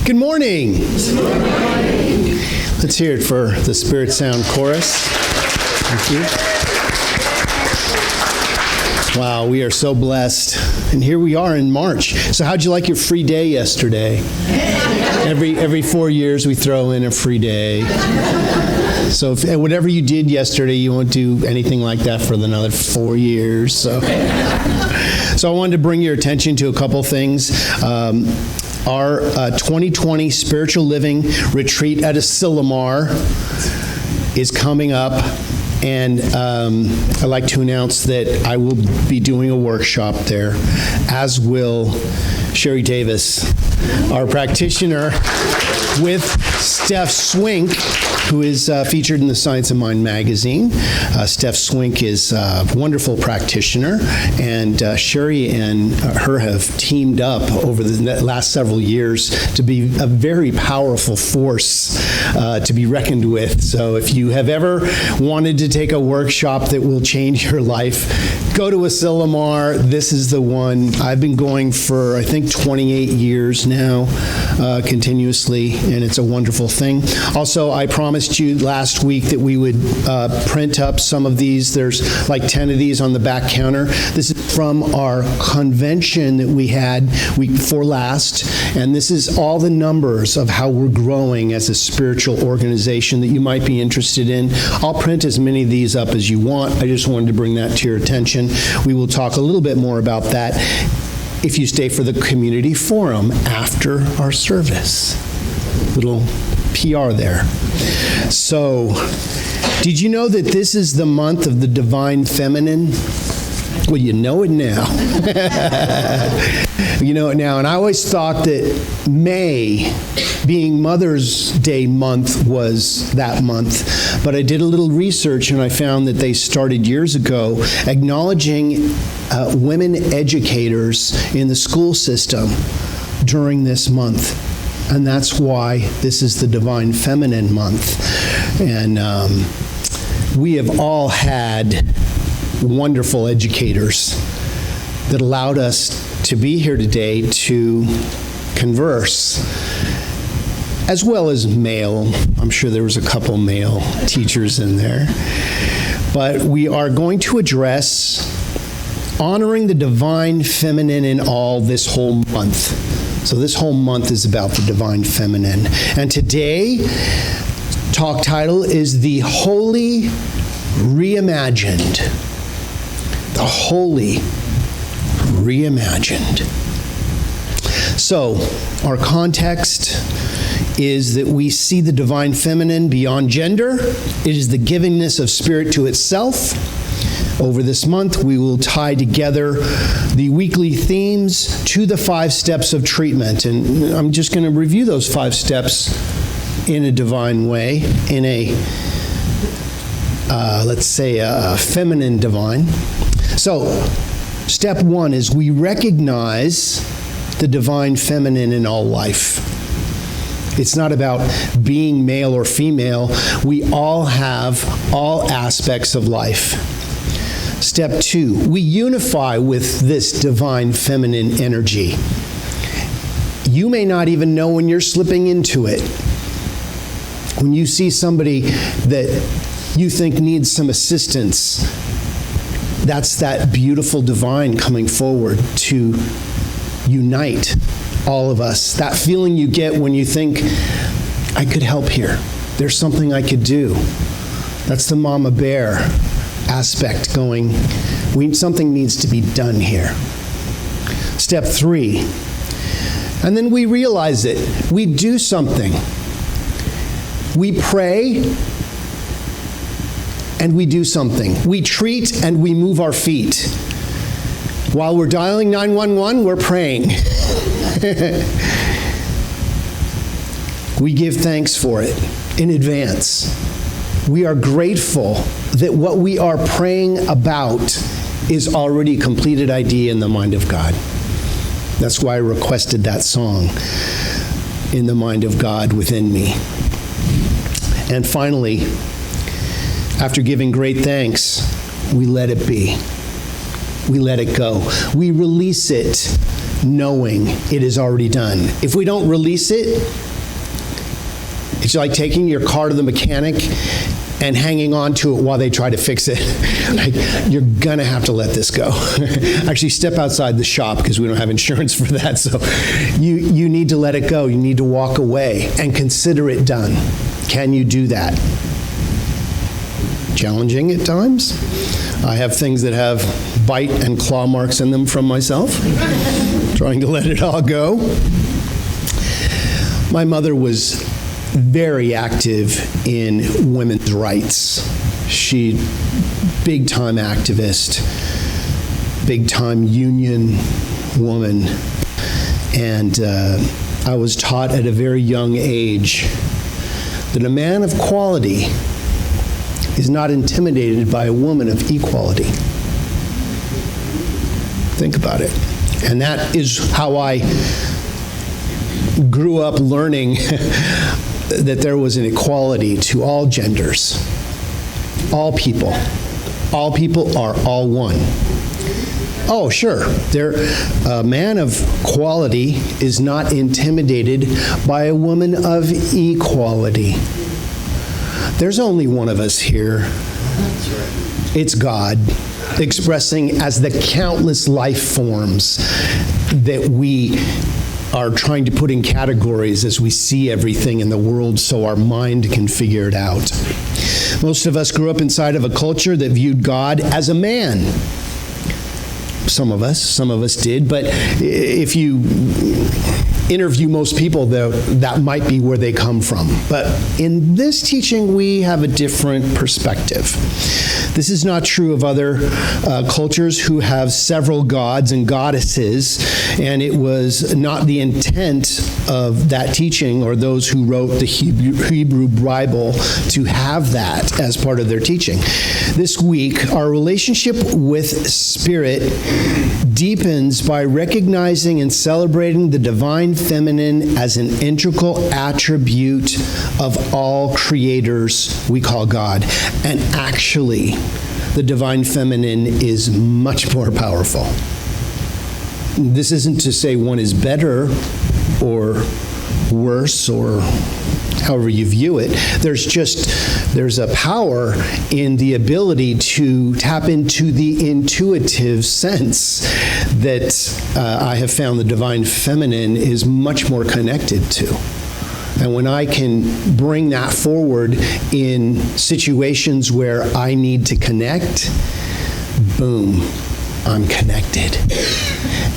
Good morning. Let's hear it for the Spirit Sound Chorus. Thank you. Wow, we are so blessed. And here we are in March. So how'd you like your free day yesterday? Every 4 years we throw in a free day. So if whatever you did yesterday, you won't do anything like that for another 4 years. So I wanted to bring your attention to a couple things. Our 2020 Spiritual Living Retreat at Asilomar is coming up, and I'd like to announce that I will be doing a workshop there, as will Sherry Davis, our practitioner, with Steph Swink, who is featured in the Science of Mind magazine. Steph Swink is a wonderful practitioner, and Sherry and her have teamed up over the last several years to be a very powerful force to be reckoned with. So if you have ever wanted to take a workshop that will change your life, go to Asilomar. This is the one. I've been going for, I think, 28 years now, continuously, and it's a wonderful thing. Also, I promised you last week that we would print up some of these. There's like 10 of these on the back counter. This is from our convention that we had week before last, and this is all the numbers of how we're growing as a spiritual organization that you might be interested in. I'll print as many of these up as you want. I just wanted to bring that to your attention. We will talk a little bit more about that if you stay for the community forum after our service. Little PR there. So, did you know that this is the month of the Divine Feminine? Well, you know it now. You know it now. And I always thought that May, being Mother's Day month, was that month. But I did a little research and I found that they started years ago acknowledging women educators in the school system during this month. And that's why this is the Divine Feminine month. And we have all had wonderful educators that allowed us to be here today to converse, as well as male. I'm sure there was a couple male teachers in there. But we are going to address honoring the Divine Feminine in all this whole month. So this whole month is about the Divine Feminine. And today, talk title is The Holy Reimagined. The Holy Reimagined. So, our context is that we see the Divine Feminine beyond gender. It is the givingness of spirit to itself. Over this month, we will tie together the weekly themes to the 5 steps of treatment. And I'm just going to review those 5 steps in a divine way, in a, let's say, a feminine divine. So, step 1 is we recognize the Divine Feminine in all life. It's not about being male or female. We all have all aspects of life. Step 2, we unify with this Divine Feminine energy. You may not even know when you're slipping into it. When you see somebody that you think needs some assistance, that's that beautiful divine coming forward to unite all of us. That feeling you get when you think, I could help here. There's something I could do. That's the mama bear aspect going, something needs to be done here. Step 3, and then we realize it. We do something. We pray and we do something. We treat and we move our feet. While we're dialing 911, we're praying. We give thanks for it in advance. We are grateful that what we are praying about is already a completed idea in the mind of God. That's why I requested that song, In the Mind of God Within Me. And finally, after giving great thanks, we let it be. We let it go. We release it knowing it is already done. If we don't release it, it's like taking your car to the mechanic and hanging on to it while they try to fix it. Like, you're gonna have to let this go. Actually, step outside the shop because we don't have insurance for that. So you need to let it go. You need to walk away and consider it done. Can you do that? Challenging at times. I have things that have bite and claw marks in them from myself, trying to let it all go. My mother was very active in women's rights. She, big time activist, big time union woman. And I was taught at a very young age that a man of quality is not intimidated by a woman of equality. Think about it. And that is how I grew up learning that there was an equality to all genders, all people. All people are all one. Oh, sure. A man of quality is not intimidated by a woman of equality. There's only one of us here. It's God, expressing as the countless life forms that we are trying to put in categories as we see everything in the world so our mind can figure it out. Most of us grew up inside of a culture that viewed God as a man. Some of us did, but if you interview most people, though, that might be where they come from. But in this teaching, we have a different perspective. This is not true of other cultures who have several gods and goddesses, and it was not the intent of that teaching or those who wrote the Hebrew Bible to have that as part of their teaching. This week, our relationship with Spirit deepens by recognizing and celebrating the divine feminine as an integral attribute of all creators we call God. And actually, the divine feminine is much more powerful. This isn't to say one is better or worse or however you view it. There's a power in the ability to tap into the intuitive sense that I have found the divine feminine is much more connected to. And when I can bring that forward in situations where I need to connect, boom, I'm connected.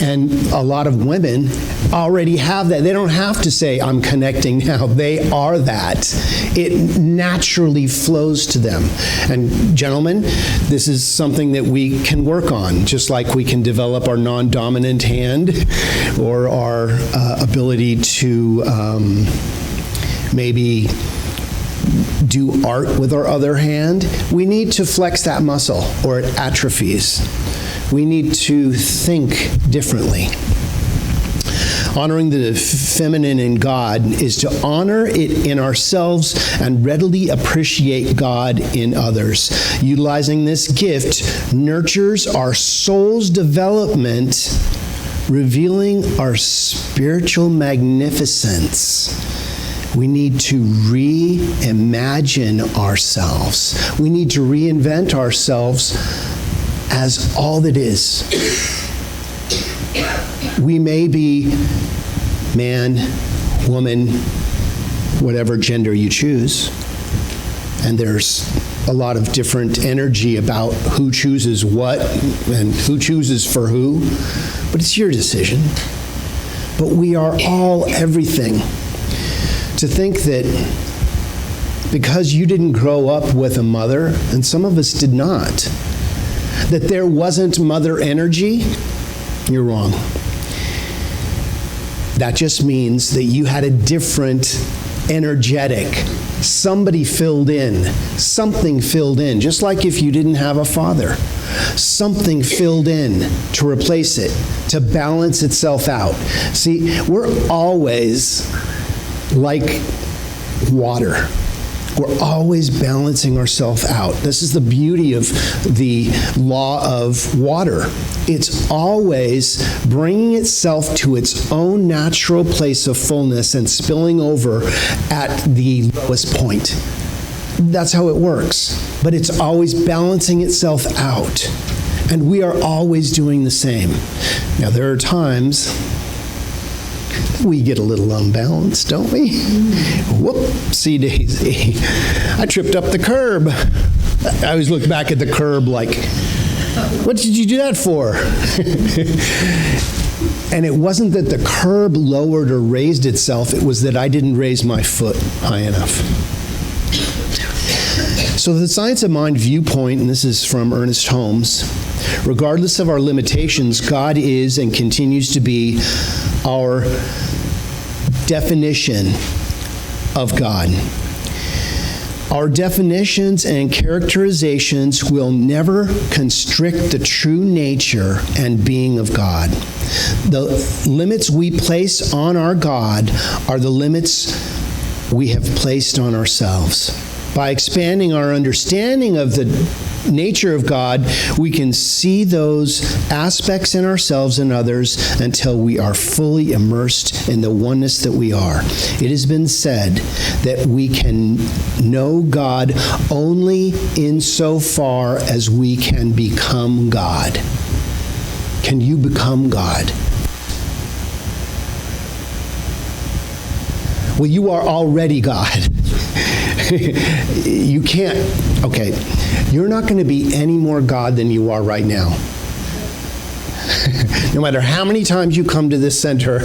And a lot of women already have that. They don't have to say, I'm connecting now. They are that. It naturally flows to them. And gentlemen, this is something that we can work on, just like we can develop our non-dominant hand or our ability to maybe do art with our other hand. We need to flex that muscle or it atrophies. We need to think differently. Honoring the feminine in God is to honor it in ourselves and readily appreciate God in others. Utilizing this gift nurtures our soul's development, revealing our spiritual magnificence. We need to reimagine ourselves. We need to reinvent ourselves as all that is. We may be man, woman, whatever gender you choose, and there's a lot of different energy about who chooses what and who chooses for who, but it's your decision. But we are all everything. To think that because you didn't grow up with a mother, and some of us did not, that there wasn't mother energy, you're wrong. That just means that you had a different energetic. Somebody filled in. Something filled in. Just like if you didn't have a father. Something filled in to replace it, to balance itself out. See, we're always like water. We're always balancing ourselves out. This is the beauty of the law of water. It's always bringing itself to its own natural place of fullness and spilling over at the lowest point. That's how it works. But it's always balancing itself out. And we are always doing the same. Now, there are times we get a little unbalanced, don't we? Whoopsie daisy. I tripped up the curb. I always look back at the curb like, what did you do that for? And it wasn't that the curb lowered or raised itself, it was that I didn't raise my foot high enough. So the Science of Mind viewpoint, and this is from Ernest Holmes, regardless of our limitations, God is and continues to be our definition of God. Our definitions and characterizations will never constrict the true nature and being of God. The limits we place on our God are the limits we have placed on ourselves. By expanding our understanding of the nature of God, we can see those aspects in ourselves and others until we are fully immersed in the oneness that we are. It has been said that we can know God only insofar as we can become God. Can you become God? Well, you are already God. You can't, okay, you're not going to be any more God than you are right now. No matter how many times you come to this center,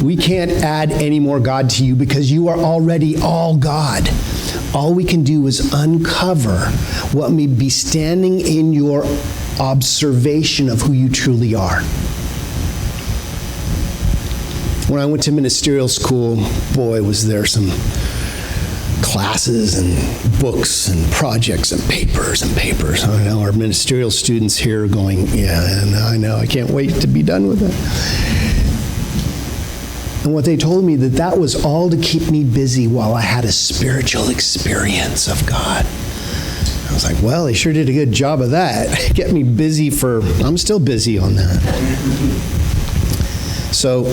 we can't add any more God to you because you are already all God. All we can do is uncover what may be standing in your observation of who you truly are. When I went to ministerial school, boy, was there some classes and books and projects and papers. I know our ministerial students here are going, yeah, and I know, I can't wait to be done with it. And what they told me, that was all to keep me busy while I had a spiritual experience of God. I was like, well, they sure did a good job of that. Get me busy I'm still busy on that. So,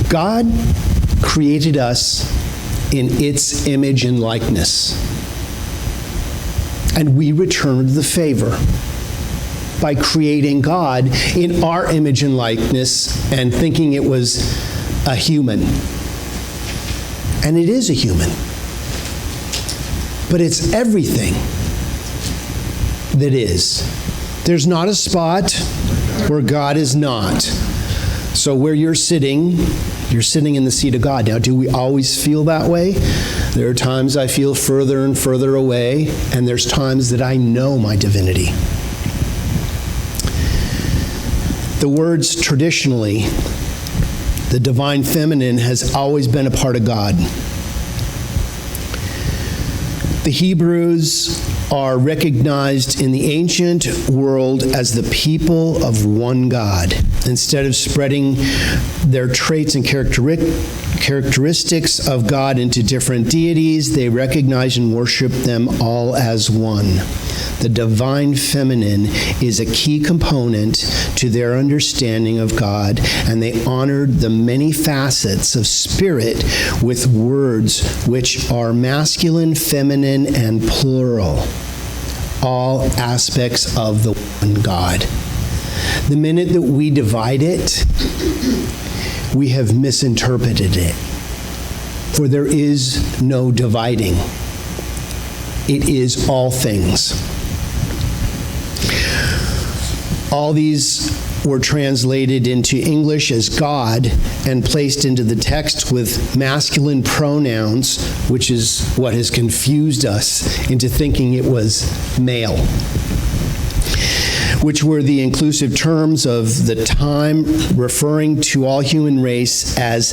God created us in its image and likeness. And we returned the favor by creating God in our image and likeness and thinking it was a human. And it is a human. But it's everything that is. There's not a spot where God is not. So where you're sitting in the seat of God. Now, do we always feel that way? There are times I feel further and further away, and there's times that I know my divinity. The words traditionally, the divine feminine has always been a part of God. The Hebrews are recognized in the ancient world as the people of one God. Instead of spreading their traits and characteristics of God into different deities, they recognize and worship them all as one. The divine feminine is a key component to their understanding of God, and they honored the many facets of spirit with words which are masculine, feminine, and plural. All aspects of the one God. The minute that we divide it, we have misinterpreted it. For there is no dividing. It is all things. All these were translated into English as God and placed into the text with masculine pronouns, which is what has confused us into thinking it was male, which were the inclusive terms of the time referring to all human race as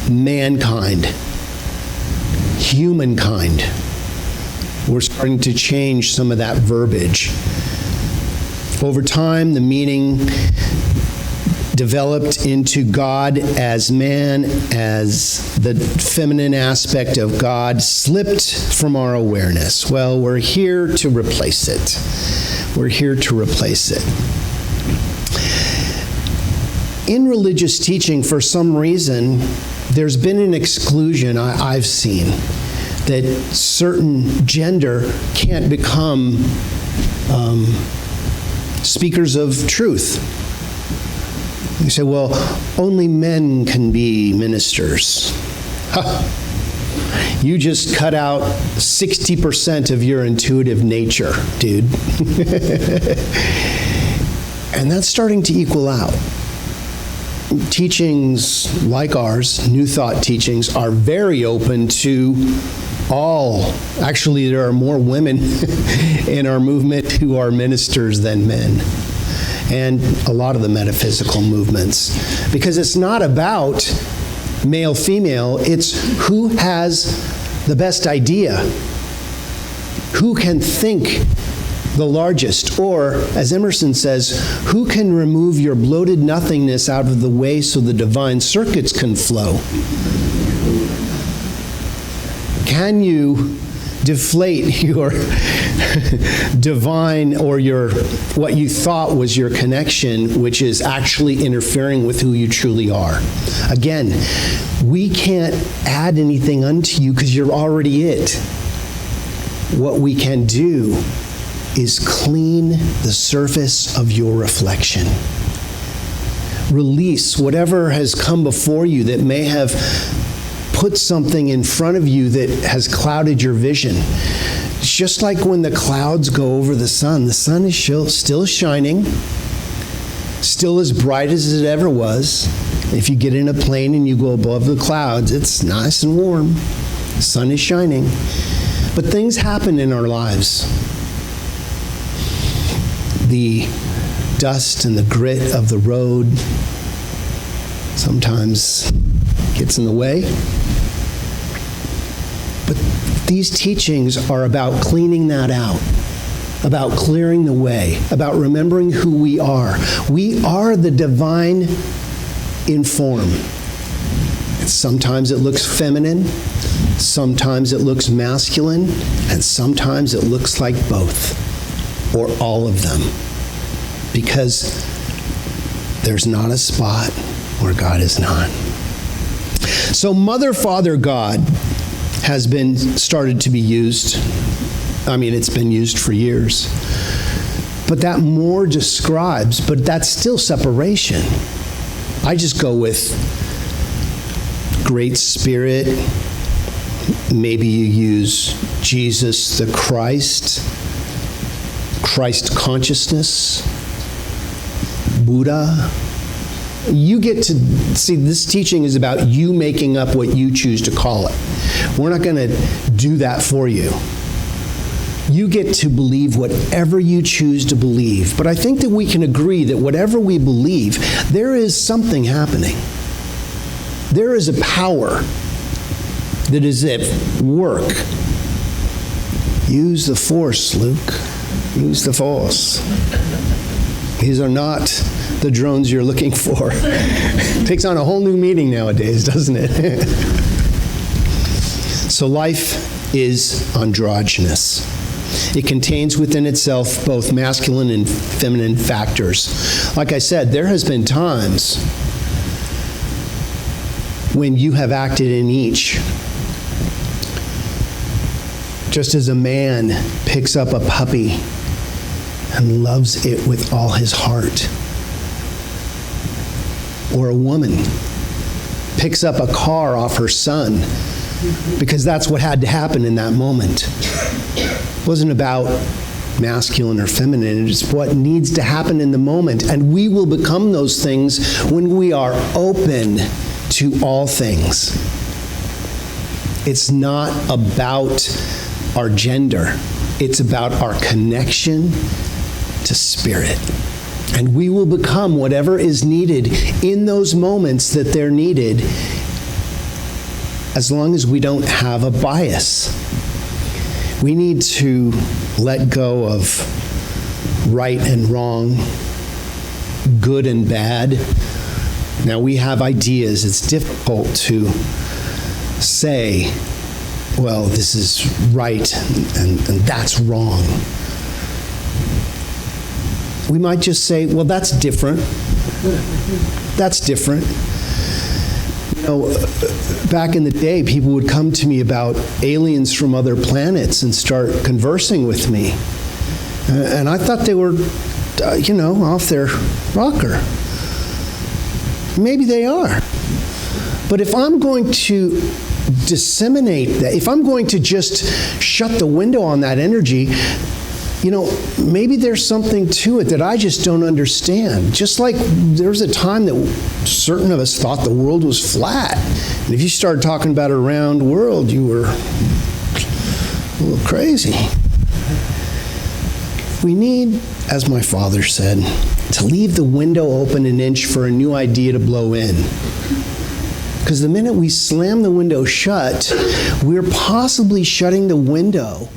mankind, humankind. We're starting to change some of that verbiage. Over time, the meaning developed into God as man, as the feminine aspect of God, slipped from our awareness. Well, we're here to replace it. We're here to replace it. In religious teaching, for some reason, there's been an exclusion I've seen that certain gender can't become speakers of truth. You say, well, only men can be ministers. You just cut out 60% of your intuitive nature, dude. And that's starting to equal out. Teachings like ours, New Thought teachings, are very open to all. Actually, there are more women in our movement who are ministers than men. And a lot of the metaphysical movements. Because it's not about male-female, it's who has the best idea. Who can think the largest, or, as Emerson says, who can remove your bloated nothingness out of the way so the divine circuits can flow? Can you deflate your divine or your what you thought was your connection, which is actually interfering with who you truly are? Again, we can't add anything unto you because you're already it. What we can do is clean the surface of your reflection. Release whatever has come before you that may have put something in front of you that has clouded your vision. It's just like when the clouds go over the sun is still shining, still as bright as it ever was. If you get in a plane and you go above the clouds, it's nice and warm. The sun is shining. But things happen in our lives. The dust and the grit of the road sometimes gets in the way. But these teachings are about cleaning that out, about clearing the way, about remembering who we are. We are the divine in form. Sometimes it looks feminine, sometimes it looks masculine, and sometimes it looks like both, or all of them. Because there's not a spot where God is not. So Mother, Father, God has been started to be used. I mean, it's been used for years. But that more describes, but that's still separation. I just go with Great Spirit. Maybe you use Jesus the Christ, Christ consciousness, Buddha. You get to see, this teaching is about you making up what you choose to call it. We're not going to do that for you. You get to believe whatever you choose to believe. But I think that we can agree that whatever we believe, there is something happening. There is a power that is at work. Use the force, Luke. Use the force. These are not the drones you're looking for. It takes on a whole new meaning nowadays, doesn't it? So life is androgynous. It contains within itself both masculine and feminine factors. Like I said, there has been times when you have acted in each. Just as a man picks up a puppy and loves it with all his heart, or a woman picks up a car off her son because that's what had to happen in that moment. It wasn't about masculine or feminine, it's what needs to happen in the moment. And we will become those things when we are open to all things. It's not about our gender. It's about our connection to spirit. And we will become whatever is needed in those moments that they're needed, as long as we don't have a bias. We need to let go of right and wrong, good and bad, Now, we have ideas. It's difficult to say, well, this is right and that's wrong. We might just say, well, that's different. That's different. You know, back in the day, people would come to me about aliens from other planets and start conversing with me. And I thought they were, off their rocker. Maybe they are. But if I'm going to disseminate that, if I'm going to just shut the window on that energy, maybe there's something to it that I just don't understand. Just like there was a time that certain of us thought the world was flat. And if you started talking about a round world, you were a little crazy. We need, as my father said, to leave the window open an inch for a new idea to blow in. Because the minute we slam the window shut, we're possibly shutting the window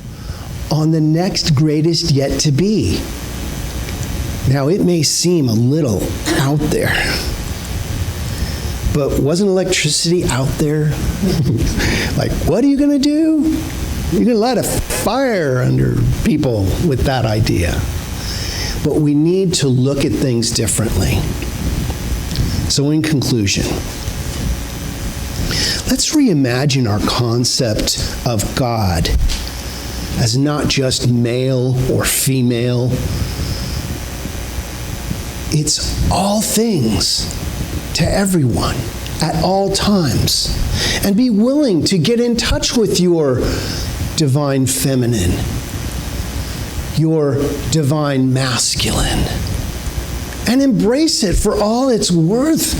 on the next greatest yet to be. Now, it may seem a little out there, but wasn't electricity out there? Like, what are you going to do? You're going to light a fire under people with that idea. But we need to look at things differently. So in conclusion, let's reimagine our concept of God as not just male or female. It's all things to everyone at all times. And be willing to get in touch with your divine feminine, your divine masculine, and embrace it for all it's worth.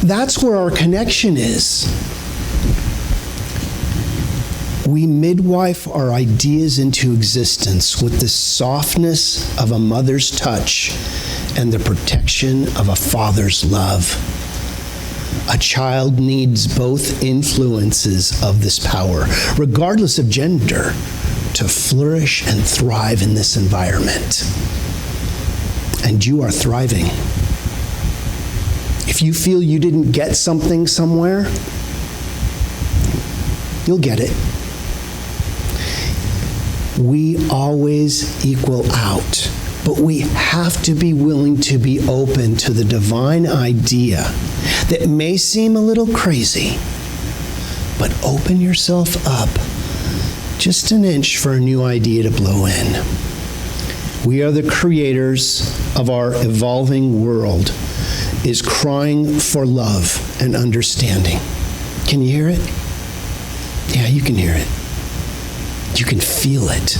That's where our connection is. We midwife our ideas into existence with the softness of a mother's touch and the protection of a father's love. A child needs both influences of this power, regardless of gender, to flourish and thrive in this environment. And you are thriving. If you feel you didn't get something somewhere, you'll get it. We always equal out, but we have to be willing to be open to the divine idea that may seem a little crazy, but open yourself up just an inch for a new idea to blow in. We are the creators of our evolving world, is crying for love and understanding. Can you hear it? Yeah, you can hear it. You can feel it.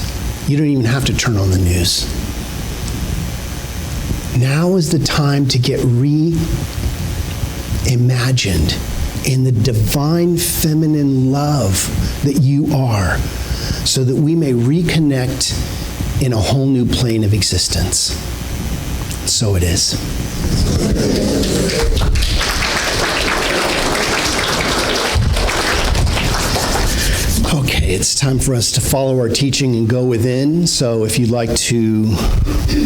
You don't even have to turn on the news. Now is the time to get reimagined in the divine feminine love that you are, so that we may reconnect in a whole new plane of existence. So it is. Okay, it's time for us to follow our teaching and go within. So if you'd like to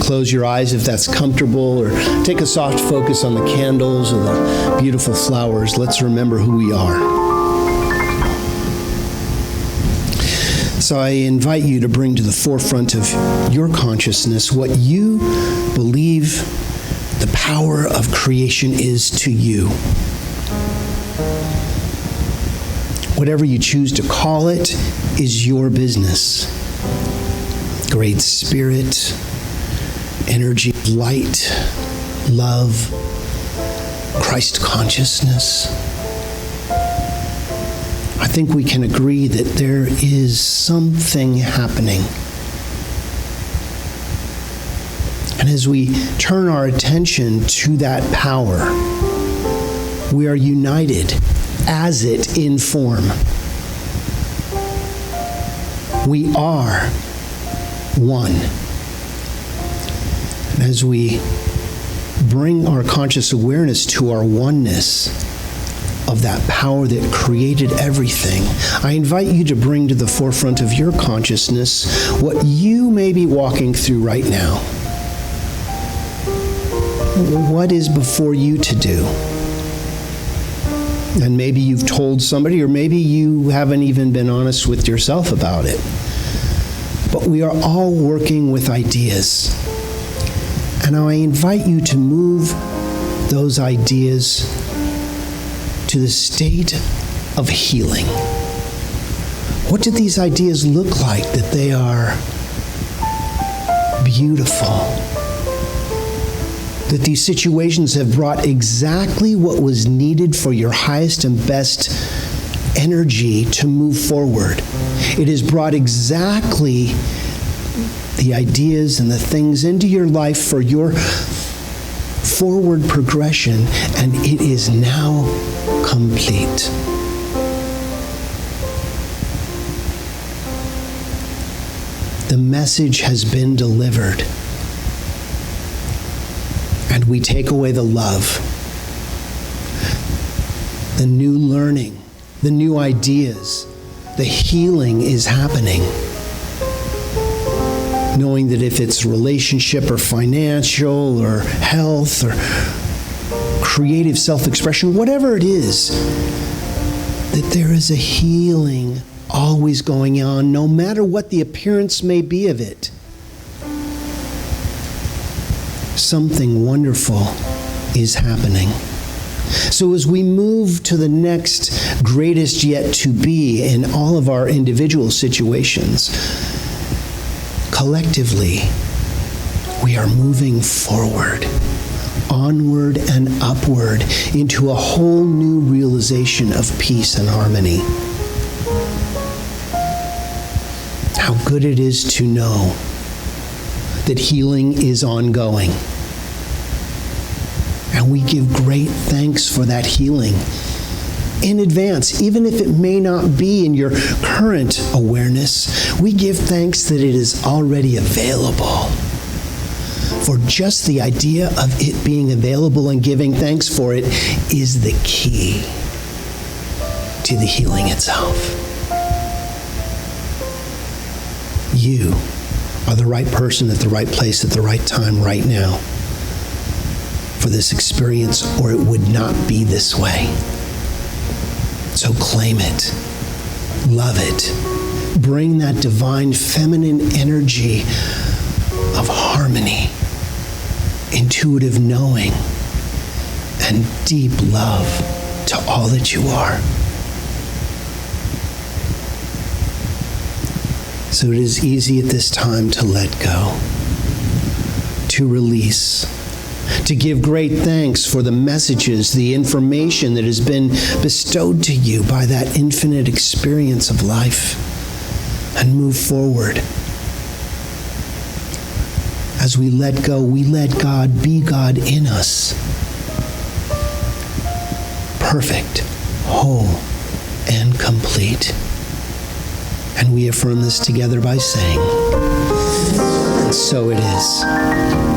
close your eyes if that's comfortable, or take a soft focus on the candles or the beautiful flowers, let's remember who we are. So I invite you to bring to the forefront of your consciousness what you believe the power of creation is to you. Whatever you choose to call it is your business. Great spirit, energy, light, love, Christ consciousness. I think we can agree that there is something happening. And as we turn our attention to that power, we are united as it in form. We are one. And as we bring our conscious awareness to our oneness of that power that created everything, I invite you to bring to the forefront of your consciousness what you may be walking through right now. what is before you to do? And maybe you've told somebody, or maybe you haven't even been honest with yourself about it. But we are all working with ideas. And I invite you to move those ideas to the state of healing. What do these ideas look like? That they are beautiful. That these situations have brought exactly what was needed for your highest and best energy to move forward. It has brought exactly the ideas and the things into your life for your forward progression, and it is now complete. The message has been delivered. And we take away the love, the new learning, the new ideas, the healing is happening. Knowing that if it's relationship or financial or health or creative self-expression, whatever it is, that there is a healing always going on, no matter what the appearance may be of it. Something wonderful is happening. So as we move to the next greatest yet to be in all of our individual situations, collectively, we are moving forward, onward and upward into a whole new realization of peace and harmony. How good it is to know that healing is ongoing. And we give great thanks for that healing in advance, even if it may not be in your current awareness. We give thanks that it is already available. For just the idea of it being available and giving thanks for it is the key to the healing itself. You are the right person at the right place at the right time right now for this experience, or it would not be this way. So claim it, love it, bring that divine feminine energy of harmony, intuitive knowing, and deep love to all that you are. So it is easy at this time to let go, to release, to give great thanks for the messages, the information that has been bestowed to you by that infinite experience of life, and move forward. As we let go, we let God be God in us. Perfect, whole, and complete. And we affirm this together by saying, and so it is.